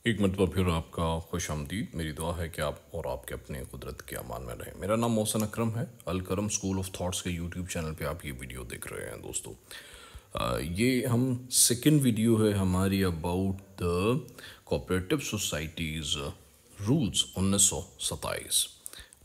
एक मरतबा फिर आपका खुश आमदीद। मेरी दुआ है कि आप और आपके अपने कुदरत के अमान में रहें। मेरा नाम मोहसिन अकरम है। अल करम स्कूल ऑफ थॉट्स के यूट्यूब चैनल पे आप ये वीडियो देख रहे हैं दोस्तों। ये हम सेकंड वीडियो है हमारी about the cooperative societies rules 1927।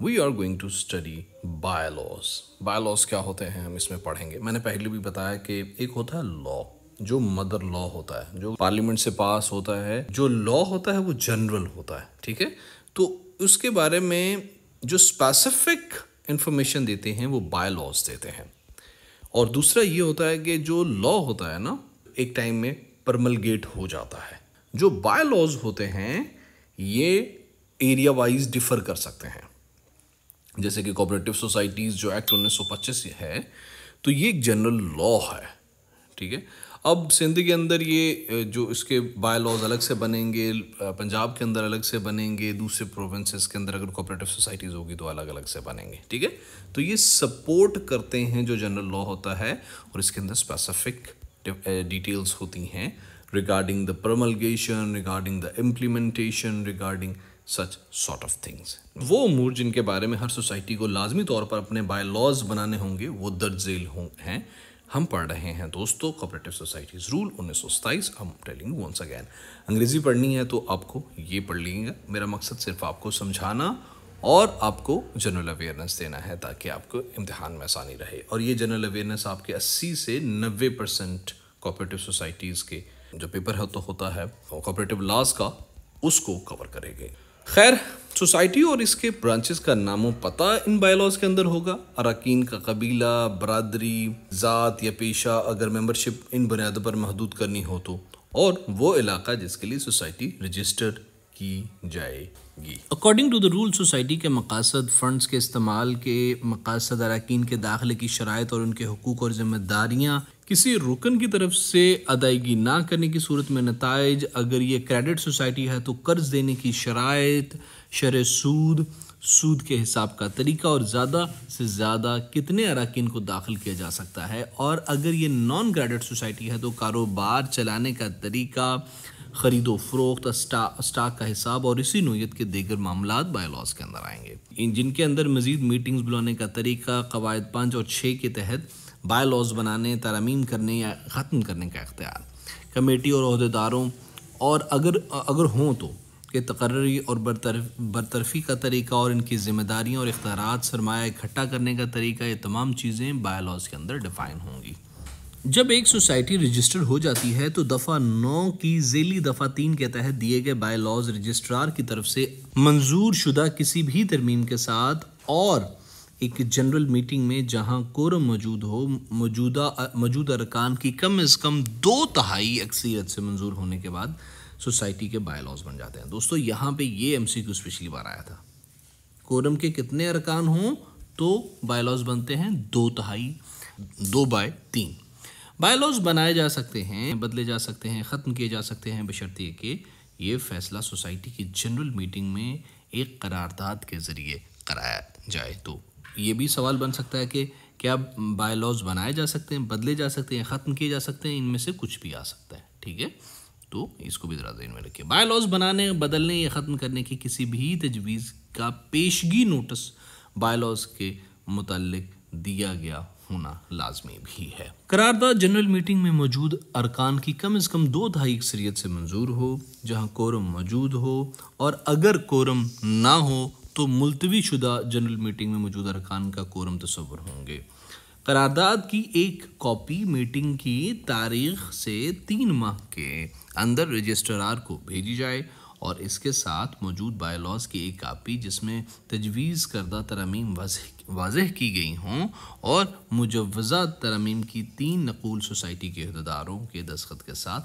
We are going to study bylaws. Bylaws क्या होते हैं हम इसमें पढ़ेंगे। मैंने पहले भी बताया कि एक होता है लॉ, जो मदर लॉ होता है, जो पार्लियामेंट से पास होता है। जो लॉ होता है वो जनरल होता है, ठीक है। तो उसके बारे में जो स्पेसिफिक इंफॉर्मेशन देते हैं वो बायलॉज देते हैं। और दूसरा ये होता है कि जो लॉ होता है ना, एक टाइम में परमलगेट हो जाता है। जो बायलॉज होते हैं ये एरिया वाइज डिफर कर सकते हैं। जैसे कि कोऑपरेटिव सोसाइटीज़ जो एक्ट 1925 है, तो ये एक जनरल लॉ है, ठीक है। अब सिंध के अंदर ये जो इसके बाय लॉज अलग से बनेंगे, पंजाब के अंदर अलग से बनेंगे, दूसरे प्रोविंसेस के अंदर अगर कोऑपरेटिव सोसाइटीज़ होगी तो अलग अलग से बनेंगे, ठीक है। तो ये सपोर्ट करते हैं जो जनरल लॉ होता है, और इसके अंदर स्पेसिफिक डिटेल्स होती हैं regarding the promulgation, regarding the implementation, regarding such sort of things. वो अमूर जिनके बारे में हर सोसाइटी को लाजमी तौर पर अपने बाय लॉज बनाने होंगे वो दर्ज झेल हैं। हम पढ़ रहे हैं दोस्तों कोऑपरेटिव सोसाइटीज़ रूल 1927। हम टेलिंग वंस अगैन, अंग्रेज़ी पढ़नी है तो आपको ये पढ़ लीजिएगा। मेरा मकसद सिर्फ आपको समझाना और आपको जनरल अवेयरनेस देना है ताकि आपको इम्तिहान में आसानी रहे। और ये जनरल अवेयरनेस आपके 80 से 90% कोऑपरेटिव सोसाइटीज़ के जो पेपर है तो होता है कोऑपरेटिव लॉज का, उसको कवर करेंगे। खैर, सोसाइटी और इसके ब्रांचेस का नामों पता इन बायलॉज के अंदर होगा। अरकान का कबीला, बरादरी, ज़ात या पेशा अगर मेंबरशिप इन बुनियादों पर महदूद करनी हो तो, और वो इलाका जिसके लिए सोसाइटी रजिस्टर्ड की जाएगी। According to the rule, society के मकासद, फंड्स के इस्तेमाल के मकासद, अरकान के दाखिले की शराइत और उनके हुकूक और जिम्मेदारियाँ किसी रुकन की तरफ से अदायगी ना करने की सूरत में नताइज, अगर ये क्रेडिट सोसाइटी है तो कर्ज देने की शराइत, शरह सूद, सूद के हिसाब का तरीका और ज़्यादा से ज़्यादा कितने अरकान को दाखिल किया जा सकता है, और अगर ये नॉन क्रेडिट सोसाइटी है तो कारोबार चलाने का तरीका, ख़रीदो फरोख्त, स्टॉक का हिसाब और इसी नोयत के दीगर मामलात बायलॉज के अंदर आएंगे। जिनके अंदर मज़ीद मीटिंग्स बुलाने का तरीका, कवायद 5 और 6 के तहत बायलॉज बनाने, तरमीम करने या ख़त्म करने का इख्तियार कमेटी और अहदेदारों और अगर हों तो के तकर्री और बरतरफ़ी का तरीका और इनकी ज़िम्मेदारियाँ और इख्तियारात, सरमाया इकट्ठा करने का तरीका, ये तमाम चीज़ें बायलॉज के अंदर डिफ़ाइन होंगी। जब एक सोसाइटी रजिस्टर हो जाती है तो दफ़ा 9 की ज़ेली दफ़ा 3 के तहत दिए गए बाय लॉज रजिस्ट्रार की तरफ से मंजूर शुदा किसी भी तरमीम के साथ और एक जनरल मीटिंग में जहां कोरम मौजूद हो, मौजूदा अरकान की कम अज़ कम 2/3 अक्सरियत से मंजूर होने के बाद सोसाइटी के बाय लॉज बन जाते हैं। दोस्तों, यहाँ पे ये MCQ पिछली बार आया था। कोरम के कितने अरकान हों तो बाय लॉज बनते हैं 2/3। बायलॉज बनाए जा सकते हैं, बदले जा सकते हैं, ख़त्म किए जा सकते हैं बशर्ते कि ये फ़ैसला सोसाइटी की जनरल मीटिंग में एक करारदाद के ज़रिए कराया जाए। तो ये भी सवाल बन सकता है कि क्या बायलॉज बनाए जा सकते हैं, बदले जा सकते हैं, ख़त्म किए जा सकते हैं, इनमें से कुछ भी आ सकता है, ठीक है। तो इसको भी ज़रा ध्यान में रखिए। बायलॉज बनाने, बदलने या ख़त्म करने की किसी भी तजवीज़ का पेशगी नोटिस बायलॉज के मुताल्लिक दिया गया होना लाजमी भी है। करारदाद जनरल मीटिंग में मौजूद अरकान की कम से कम 2/3 अक्सरियत से मंजूर हो, जहां कोरम मौजूद हो, और अगर कोरम ना हो तो मुलतवी शुदा जनरल मीटिंग में मौजूद अरकान का कोरम तस्वर होंगे। करारदाद की एक कॉपी मीटिंग की तारीख से 3 माह के अंदर रजिस्ट्रार को भेजी जाए और इसके साथ मौजूद बायलॉज की एक कापी जिसमें तजवीज़ करदा तरमीम वाज़ेह की गई हों और मुजव्वज़ा तरमीम की 3 नकूल सोसाइटी के अहदेदारों के दस्तखत के साथ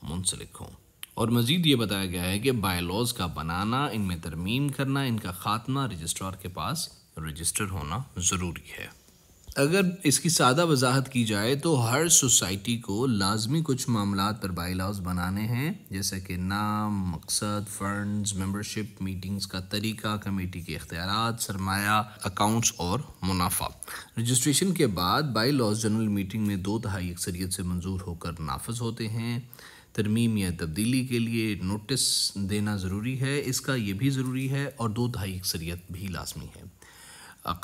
मुंसलिक हों। और मज़ीद ये बताया गया है कि बायलॉज का बनाना, इनमें तरमीम करना, इनका ख़ात्मा रजिस्ट्रार के पास रजिस्टर होना ज़रूरी है। अगर इसकी सादा वजाहत की जाए तो हर सोसाइटी को लाजमी कुछ मामलात पर बायलॉज बनाने हैं, जैसे कि नाम, मकसद, फंड्स, मेंबरशिप, मीटिंग्स का तरीका, कमेटी के इख्तियारात, सरमाया, अकाउंट्स और मुनाफा। रजिस्ट्रेशन के बाद बायलॉज जनरल मीटिंग में 2/3 अक्सरियत से मंजूर होकर नाफज होते हैं। तरमीम या तब्दीली के लिए नोटिस देना ज़रूरी है, इसका ये भी ज़रूरी है, और 2/3 अक्सरियत भी लाजमी है।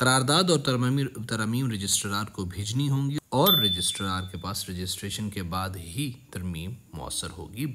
करारदाद और तरमीम रजिस्ट्रार को भेजनी होंगी और रजिस्ट्रार के पास रजिस्ट्रेशन के बाद ही तरमीम मौसर होगी।